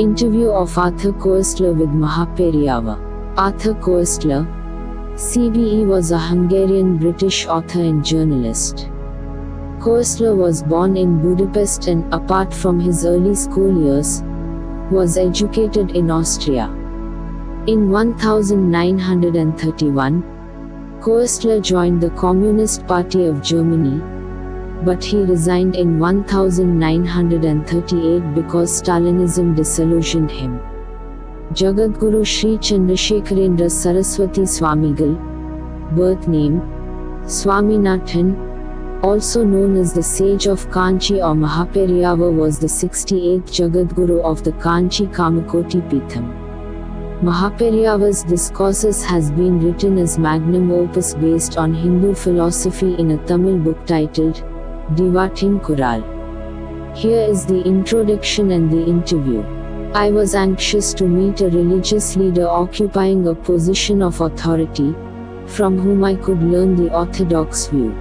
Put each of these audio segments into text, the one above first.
Interview of Arthur Koestler with Mahaperiyava. Arthur Koestler, CBE, was a Hungarian-British author and journalist. Koestler was born in Budapest and, apart from his early school years, was educated in Austria. In 1931, Koestler joined the Communist Party of Germany, but he resigned in 1938 because Stalinism disillusioned him. Jagadguru Sri Chandrasekharendra Saraswati Swamigal, birth name Swaminathan, also known as the Sage of Kanchi or Mahaperiyava, was the 68th Jagadguru of the Kanchi Kamakoti Peetham. Mahaperiyava's discourses has been written as magnum opus based on Hindu philosophy in a Tamil book titled Divatin Kural. Here is the introduction and the interview. I was anxious to meet a religious leader occupying a position of authority, from whom I could learn the orthodox view.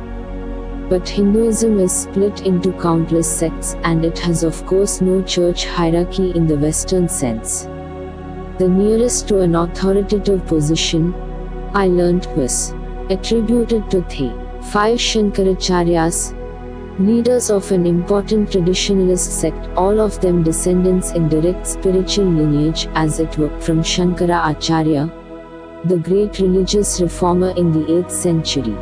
But Hinduism is split into countless sects, and it has of course no church hierarchy in the Western sense. The nearest to an authoritative position, I learnt, was attributed to the 5 Shankaracharyas, leaders of an important traditionalist sect, all of them descendants in direct spiritual lineage, as it were, from Shankara Acharya, the great religious reformer in the 8th century.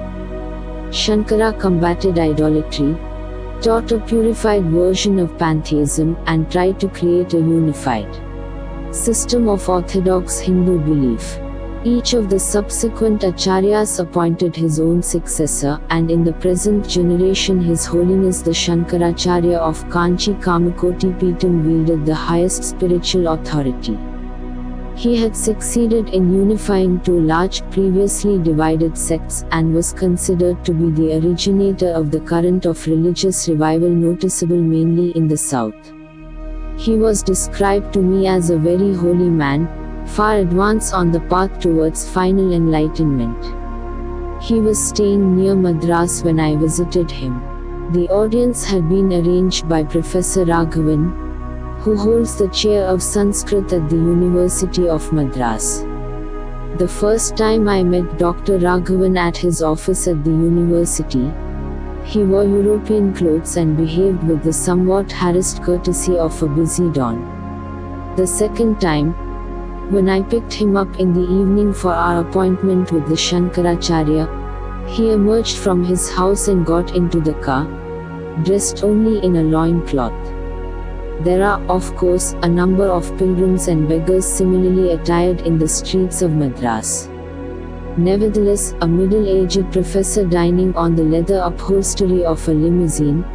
Shankara combated idolatry, taught a purified version of pantheism, and tried to create a unified system of orthodox Hindu belief. Each of the subsequent acharyas appointed his own successor, and in the present generation His Holiness the Shankaracharya of Kanchi Kamakoti Peetham wielded the highest spiritual authority. He had succeeded in unifying 2 large, previously divided sects, and was considered to be the originator of the current of religious revival noticeable mainly in the south. He was described to me as a very holy man, far advanced on the path towards final enlightenment. He was staying near Madras when I visited him. The audience had been arranged by Professor Raghavan, who holds the chair of Sanskrit at the University of Madras. The first time I met Dr. Raghavan at his office at the university, he wore European clothes and behaved with the somewhat harassed courtesy of a busy don. The second time, when I picked him up in the evening for our appointment with the Shankaracharya, he emerged from his house and got into the car, dressed only in a loincloth. There are, of course, a number of pilgrims and beggars similarly attired in the streets of Madras. Nevertheless, a middle-aged professor dining on the leather upholstery of a limousine,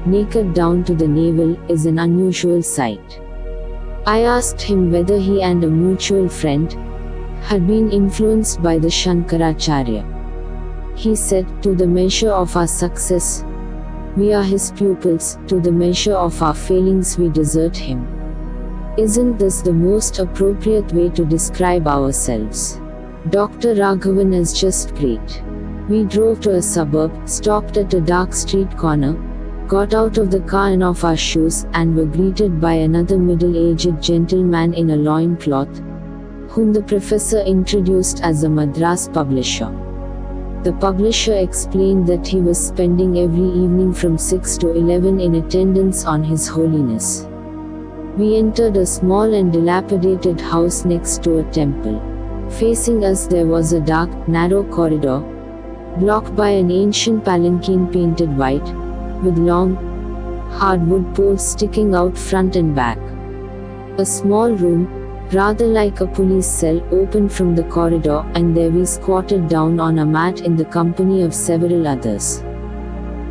naked down to the navel, is an unusual sight. I asked him whether he and a mutual friend had been influenced by the Shankaracharya. He said, "To the measure of our success, we are his pupils, to the measure of our failings we desert him." Isn't this the most appropriate way to describe ourselves? Dr. Raghavan is just great. We drove to a suburb, stopped at a dark street corner, got out of the car and off our shoes, and were greeted by another middle-aged gentleman in a loincloth, whom the professor introduced as a Madras publisher. The publisher explained that he was spending every evening from 6 to 11 in attendance on His Holiness. We entered a small and dilapidated house next to a temple. Facing us there was a dark, narrow corridor, blocked by an ancient palanquin painted white, with long, hardwood poles sticking out front and back. A small room, rather like a police cell, opened from the corridor, and there we squatted down on a mat in the company of several others.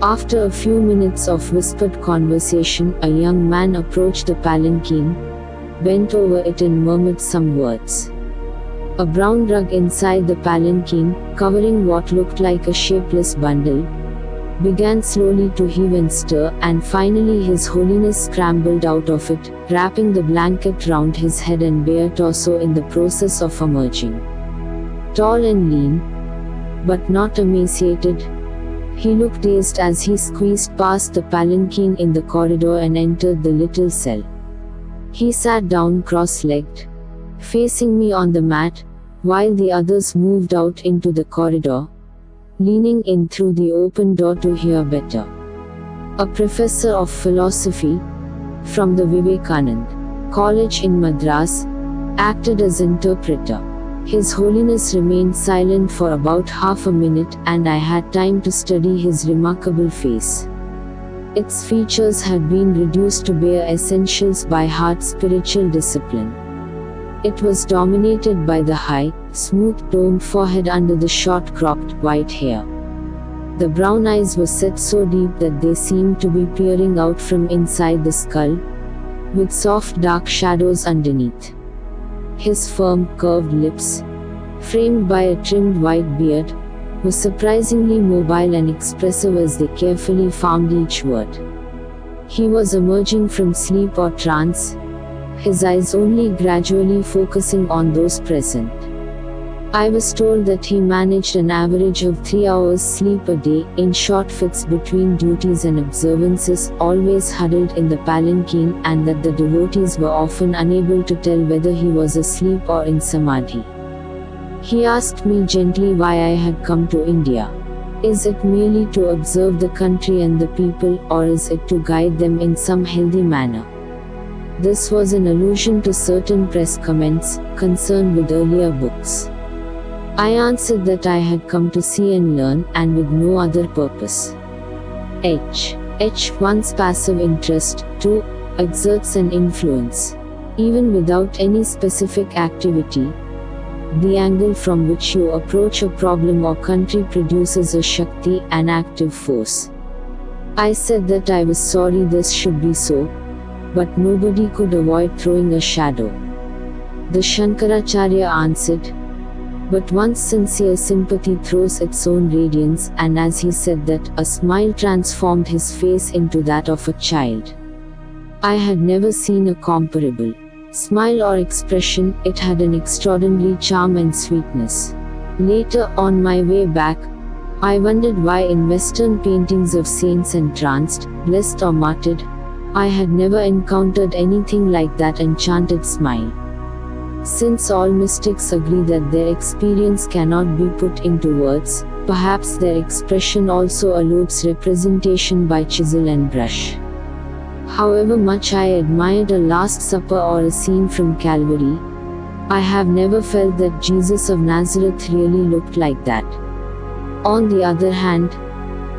After a few minutes of whispered conversation, a young man approached the palanquin, bent over it and murmured some words. A brown rug inside the palanquin, covering what looked like a shapeless bundle, began slowly to heave and stir, and finally His Holiness scrambled out of it, wrapping the blanket round his head and bare torso in the process of emerging. Tall and lean, but not emaciated, he looked dazed as he squeezed past the palanquin in the corridor and entered the little cell. He sat down cross-legged, facing me on the mat, while the others moved out into the corridor, leaning in through the open door to hear better. A professor of philosophy from the Vivekanand College in Madras acted as interpreter. His Holiness remained silent for about half a minute, and I had time to study his remarkable face. Its features had been reduced to bare essentials by hard spiritual discipline. It was dominated by the high, smooth domed forehead under the short-cropped white hair. The brown eyes were set so deep that they seemed to be peering out from inside the skull, with soft dark shadows underneath. His firm, curved lips, framed by a trimmed white beard, were surprisingly mobile and expressive as they carefully formed each word. He was emerging from sleep or trance, his eyes only gradually focusing on those present. I was told that he managed an average of 3 hours sleep a day, in short fits between duties and observances, always huddled in the palanquin, and that the devotees were often unable to tell whether he was asleep or in samadhi. He asked me gently why I had come to India. Is it merely to observe the country and the people, or is it to guide them in some healthy manner? This was an allusion to certain press comments concerned with earlier books. I answered that I had come to see and learn, and with no other purpose. One's passive interest, too, exerts an influence. Even without any specific activity, the angle from which you approach a problem or country produces a Shakti, an active force. I said that I was sorry this should be so, but nobody could avoid throwing a shadow. The Shankaracharya answered, but one's sincere sympathy throws its own radiance, and as he said that, a smile transformed his face into that of a child. I had never seen a comparable smile or expression. It had an extraordinary charm and sweetness. Later, on my way back, I wondered why in Western paintings of saints entranced, blessed or martyred, I had never encountered anything like that enchanted smile. Since all mystics agree that their experience cannot be put into words, perhaps their expression also eludes representation by chisel and brush. However much I admired a Last Supper or a scene from Calvary, I have never felt that Jesus of Nazareth really looked like that. On the other hand,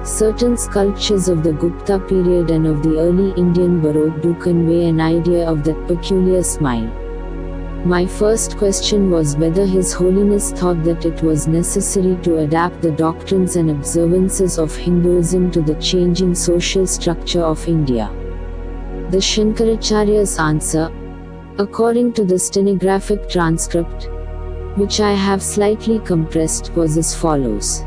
certain sculptures of the Gupta period and of the early Indian Baroque do convey an idea of that peculiar smile. My first question was whether His Holiness thought that it was necessary to adapt the doctrines and observances of Hinduism to the changing social structure of India. The Shankaracharya's answer, according to the stenographic transcript, which I have slightly compressed, was as follows.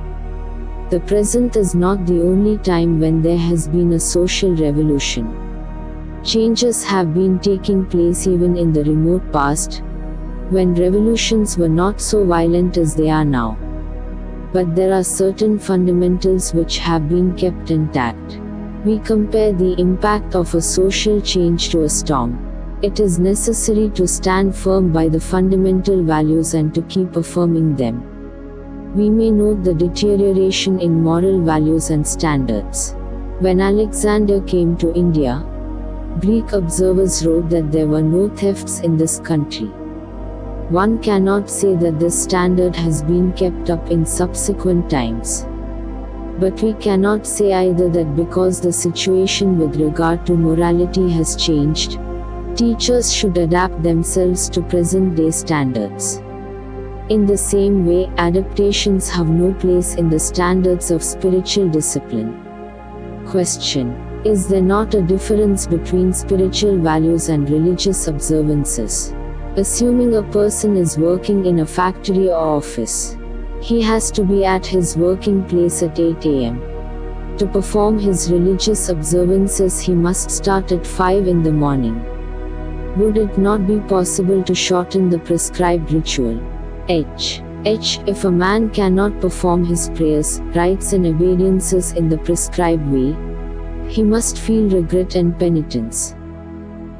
The present is not the only time when there has been a social revolution. Changes have been taking place even in the remote past, when revolutions were not so violent as they are now. But there are certain fundamentals which have been kept intact. We compare the impact of a social change to a storm. It is necessary to stand firm by the fundamental values and to keep affirming them. We may note the deterioration in moral values and standards. When Alexander came to India, Greek observers wrote that there were no thefts in this country. One cannot say that this standard has been kept up in subsequent times. But we cannot say either that because the situation with regard to morality has changed, teachers should adapt themselves to present-day standards. In the same way, adaptations have no place in the standards of spiritual discipline. Question: is there not a difference between spiritual values and religious observances? Assuming a person is working in a factory or office, he has to be at his working place at 8 a.m. To perform his religious observances, he must start at 5 in the morning. Would it not be possible to shorten the prescribed ritual? If a man cannot perform his prayers, rites and obediences in the prescribed way, he must feel regret and penitence.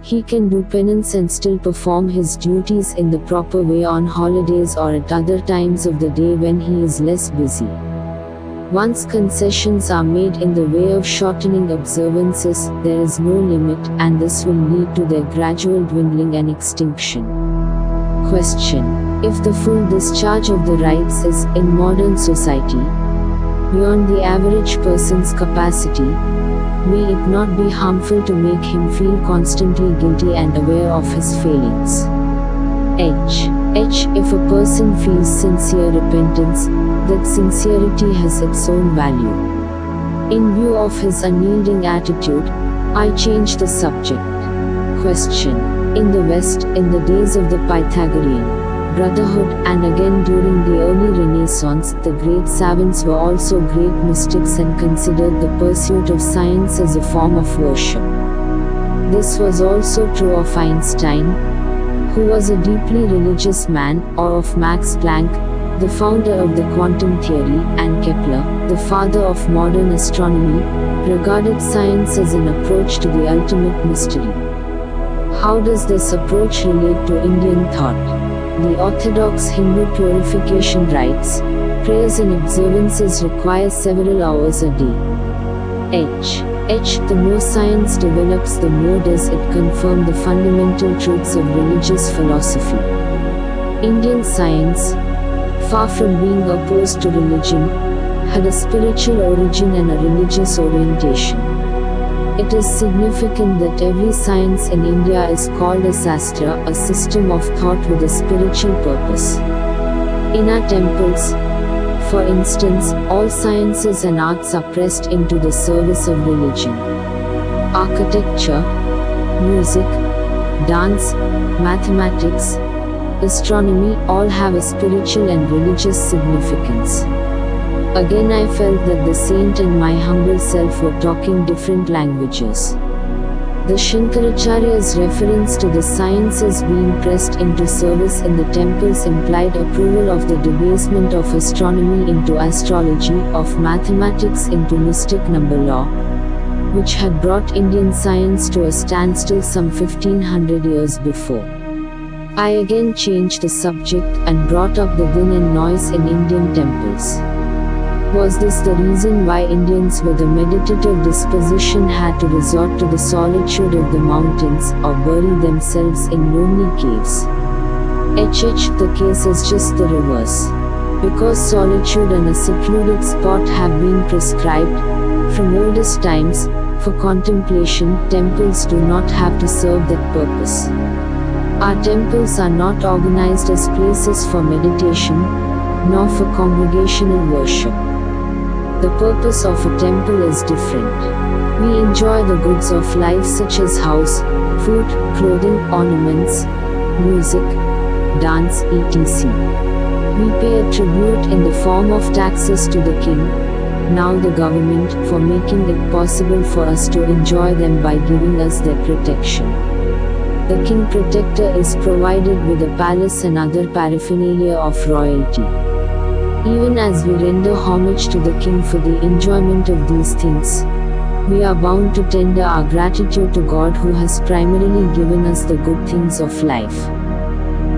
He can do penance and still perform his duties in the proper way on holidays or at other times of the day when he is less busy. Once concessions are made in the way of shortening observances, there is no limit, and this will lead to their gradual dwindling and extinction. Question: if the full discharge of the rights is, in modern society, beyond the average person's capacity, may it not be harmful to make him feel constantly guilty and aware of his failings? If a person feels sincere repentance, that sincerity has its own value. In view of his unyielding attitude, I change the subject. Question: in the West, in the days of the Pythagorean Brotherhood, and again during the early Renaissance, the great savants were also great mystics and considered the pursuit of science as a form of worship. This was also true of Einstein, who was a deeply religious man, or of Max Planck, the founder of the quantum theory, and Kepler, the father of modern astronomy, regarded science as an approach to the ultimate mystery. How does this approach relate to Indian thought? The orthodox Hindu purification rites, prayers and observances require several hours a day. The more science develops, the more does it confirm the fundamental truths of religious philosophy. Indian science, far from being opposed to religion, had a spiritual origin and a religious orientation. It is significant that every science in India is called a Sastra, a system of thought with a spiritual purpose. In our temples, for instance, all sciences and arts are pressed into the service of religion. Architecture, music, dance, mathematics, astronomy all have a spiritual and religious significance. Again, I felt that the saint and my humble self were talking different languages. The Shankaracharya's reference to the sciences being pressed into service in the temples implied approval of the debasement of astronomy into astrology, of mathematics into mystic number law, which had brought Indian science to a standstill some 1500 years before. I again changed the subject and brought up the din and noise in Indian temples. Was this the reason why Indians with a meditative disposition had to resort to the solitude of the mountains, or bury themselves in lonely caves? The case is just the reverse. Because solitude and a secluded spot have been prescribed, from oldest times, for contemplation, temples do not have to serve that purpose. Our temples are not organized as places for meditation, nor for congregational worship. The purpose of a temple is different. We enjoy the goods of life such as house, food, clothing, ornaments, music, dance, etc. We pay a tribute in the form of taxes to the king, now the government, for making it possible for us to enjoy them by giving us their protection. The king protector is provided with a palace and other paraphernalia of royalty. Even as we render homage to the king for the enjoyment of these things, we are bound to tender our gratitude to God who has primarily given us the good things of life.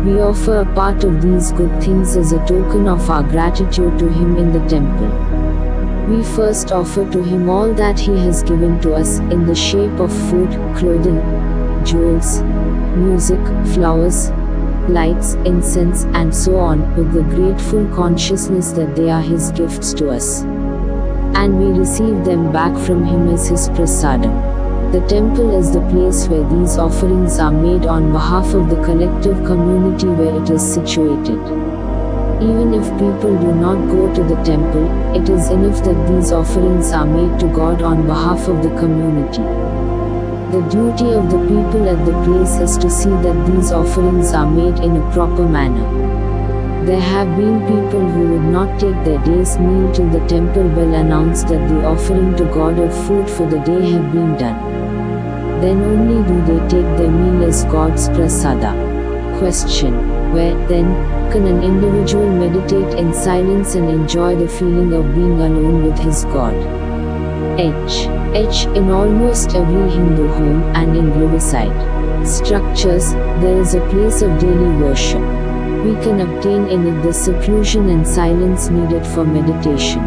We offer a part of these good things as a token of our gratitude to Him in the temple. We first offer to Him all that He has given to us in the shape of food, clothing, jewels, music, flowers, lights, incense, and so on, with the grateful consciousness that they are His gifts to us. And we receive them back from Him as His prasadam. The temple is the place where these offerings are made on behalf of the collective community where it is situated. Even if people do not go to the temple, it is enough that these offerings are made to God on behalf of the community. The duty of the people at the place is to see that these offerings are made in a proper manner. There have been people who would not take their day's meal till the temple bell announced that the offering to God of food for the day had been done. Then only do they take their meal as God's prasada. Question: where, then, can an individual meditate in silence and enjoy the feeling of being alone with his God? In almost every Hindu home and in Riverside, structures, there is a place of daily worship. We can obtain in it the seclusion and silence needed for meditation.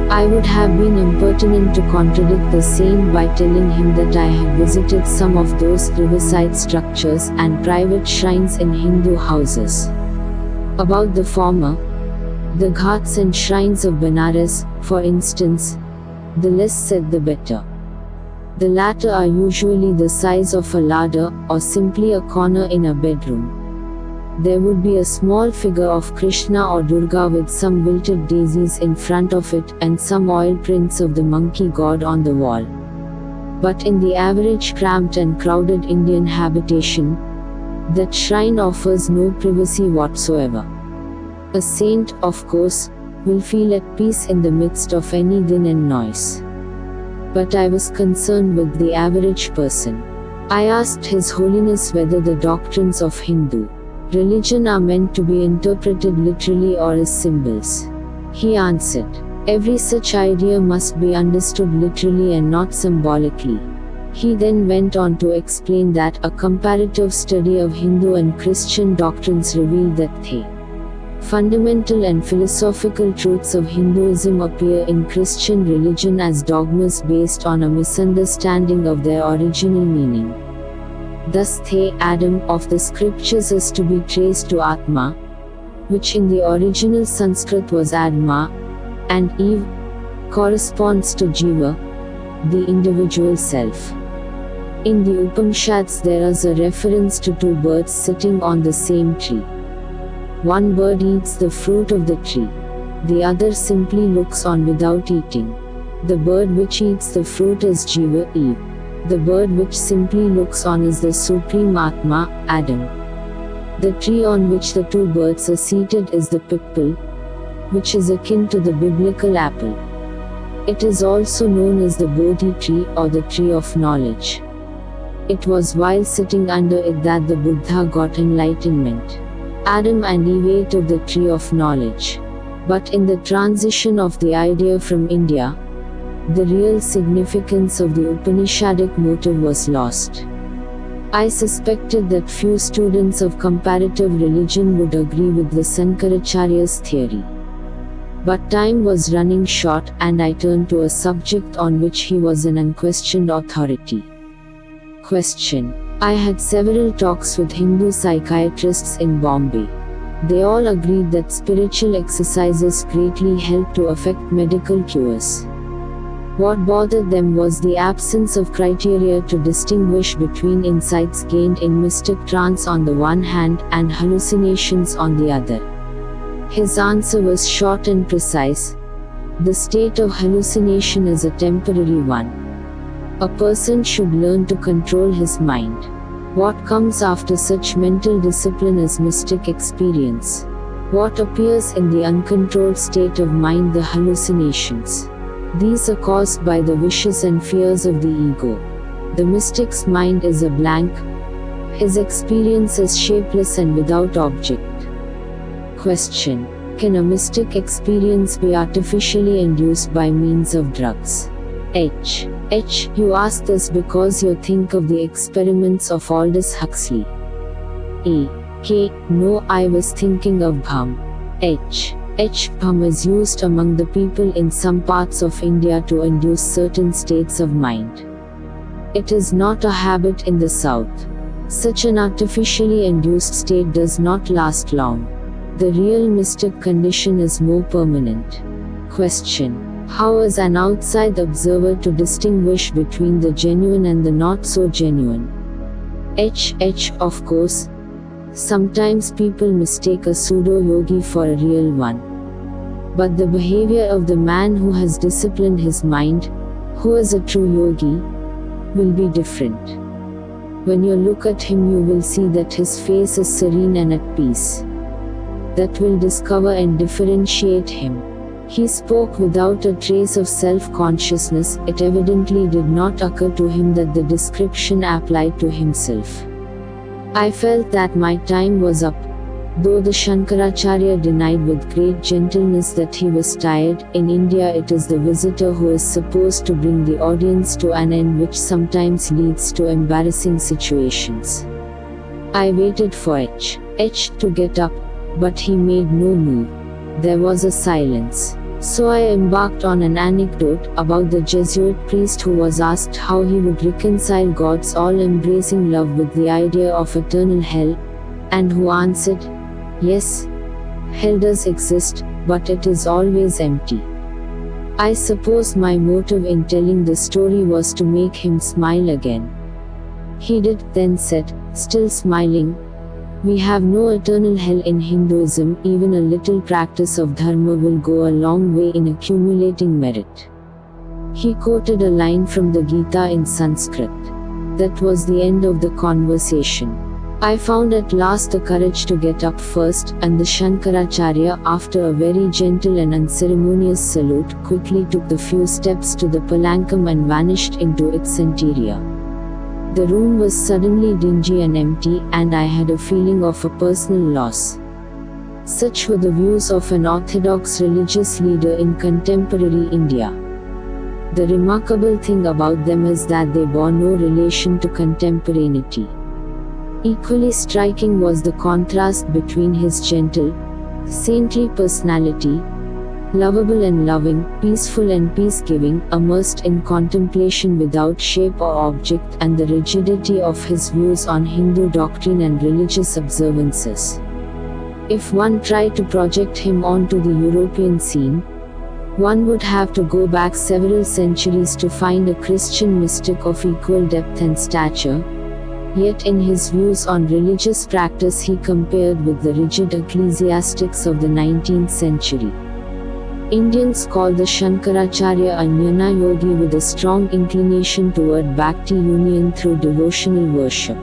I would have been impertinent to contradict the saint by telling him that I had visited some of those riverside structures and private shrines in Hindu houses. About the former, the ghats and shrines of Benares, for instance, the less said the better. The latter are usually the size of a larder, or simply a corner in a bedroom. There would be a small figure of Krishna or Durga with some wilted daisies in front of it and some oil prints of the monkey god on the wall. But in the average cramped and crowded Indian habitation, that shrine offers no privacy whatsoever. A saint, of course, will feel at peace in the midst of any din and noise. But I was concerned with the average person. I asked His Holiness whether the doctrines of Hindu religion are meant to be interpreted literally or as symbols. He answered, "Every such idea must be understood literally and not symbolically." He then went on to explain that a comparative study of Hindu and Christian doctrines revealed that the fundamental and philosophical truths of Hinduism appear in Christian religion as dogmas based on a misunderstanding of their original meaning. Thus the Adam of the scriptures is to be traced to Atma, which in the original Sanskrit was Adma, and Eve corresponds to Jiva, the individual self. In the Upanishads there is a reference to two birds sitting on the same tree. One bird eats the fruit of the tree. The other simply looks on without eating. The bird which eats the fruit is Jiva, Eve. The bird which simply looks on is the Supreme Atma, Adam. The tree on which the two birds are seated is the pipal, which is akin to the biblical apple. It is also known as the Bodhi tree or the tree of knowledge. It was while sitting under it that the Buddha got enlightenment. Adam and Eve ate of the tree of knowledge. But in the transition of the idea from India, the real significance of the Upanishadic motive was lost. I suspected that few students of comparative religion would agree with the Sankaracharya's theory. But time was running short, and I turned to a subject on which he was an unquestioned authority. Question. I had several talks with Hindu psychiatrists in Bombay. They all agreed that spiritual exercises greatly help to effect medical cures. What bothered them was the absence of criteria to distinguish between insights gained in mystic trance on the one hand and hallucinations on the other. His answer was short and precise. The state of hallucination is a temporary one. A person should learn to control his mind. What comes after such mental discipline is mystic experience. What appears in the uncontrolled state of mind, the hallucinations. These are caused by the wishes and fears of the ego. The mystic's mind is a blank. His experience is shapeless and without object. Question. Can a mystic experience be artificially induced by means of drugs? H. You ask this because you think of the experiments of Aldous Huxley. K. No, I was thinking of Bham. H. Bham is used among the people in some parts of India to induce certain states of mind. It is not a habit in the south. Such an artificially induced state does not last long. The real mystic condition is more permanent. Question. How is an outside observer to distinguish between the genuine and the not so genuine? Of course. Sometimes people mistake a pseudo-yogi for a real one. But the behavior of the man who has disciplined his mind, who is a true yogi, will be different. When you look at him, you will see that his face is serene and at peace. That will discover and differentiate him. He spoke without a trace of self-consciousness. It evidently did not occur to him that the description applied to himself. I felt that my time was up. Though the Shankaracharya denied with great gentleness that he was tired, in India it is the visitor who is supposed to bring the audience to an end, which sometimes leads to embarrassing situations. I waited for H to get up, but he made no move. There was a silence. So I embarked on an anecdote about the Jesuit priest who was asked how he would reconcile God's all-embracing love with the idea of eternal hell, and who answered, "Yes, hell does exist, but it is always empty." I suppose my motive in telling the story was to make him smile again. He did, then said, still smiling, "We have no eternal hell in Hinduism. Even a little practice of dharma will go a long way in accumulating merit." He quoted a line from the Gita in Sanskrit. That was the end of the conversation. I found at last the courage to get up first, and the Shankaracharya, after a very gentle and unceremonious salute, quickly took the few steps to the palanquin and vanished into its interior. The room was suddenly dingy and empty, and I had a feeling of a personal loss. Such were the views of an orthodox religious leader in contemporary India. The remarkable thing about them is that they bore no relation to contemporaneity. Equally striking was the contrast between his gentle, saintly personality, lovable and loving, peaceful and peace-giving, immersed in contemplation without shape or object, and the rigidity of his views on Hindu doctrine and religious observances. If one tried to project him onto the European scene, one would have to go back several centuries to find a Christian mystic of equal depth and stature. Yet in his views on religious practice he compared with the rigid ecclesiastics of the 19th century. Indians call the Shankaracharya a Jnana Yogi with a strong inclination toward Bhakti union through devotional worship.